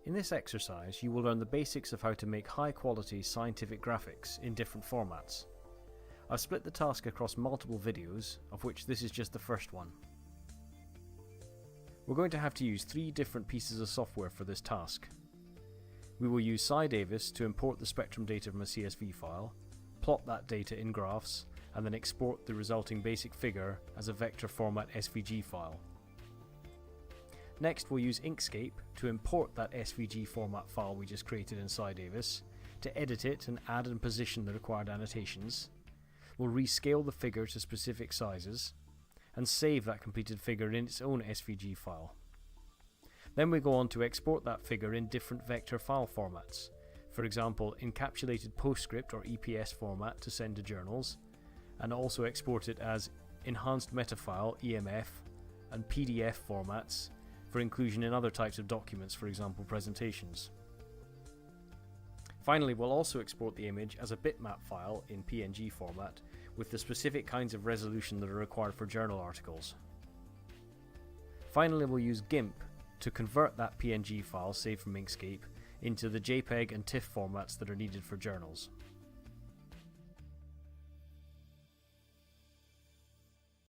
In this exercise, you will learn the basics of how to make high-quality scientific graphics in different formats. I've split the task across multiple videos, of which this is just the first one. We're going to have to use 3 different pieces of software for this task. We will use SciDavis to import the spectrum data from a CSV file, plot that data in graphs, and then export the resulting basic figure as a vector format SVG file. Next, we'll use Inkscape to import that SVG format file we just created in SciDavis, to edit it and add and position the required annotations. We'll rescale the figure to specific sizes, and save that completed figure in its own SVG file. Then we go on to export that figure in different vector file formats, for example encapsulated PostScript or EPS format to send to journals, and also export it as enhanced metafile EMF and PDF formats for inclusion in other types of documents, for example presentations. Finally, we'll also export the image as a bitmap file in PNG format with the specific kinds of resolution that are required for journal articles. Finally, we'll use GIMP to convert that PNG file saved from Inkscape into the JPEG and TIFF formats that are needed for journals.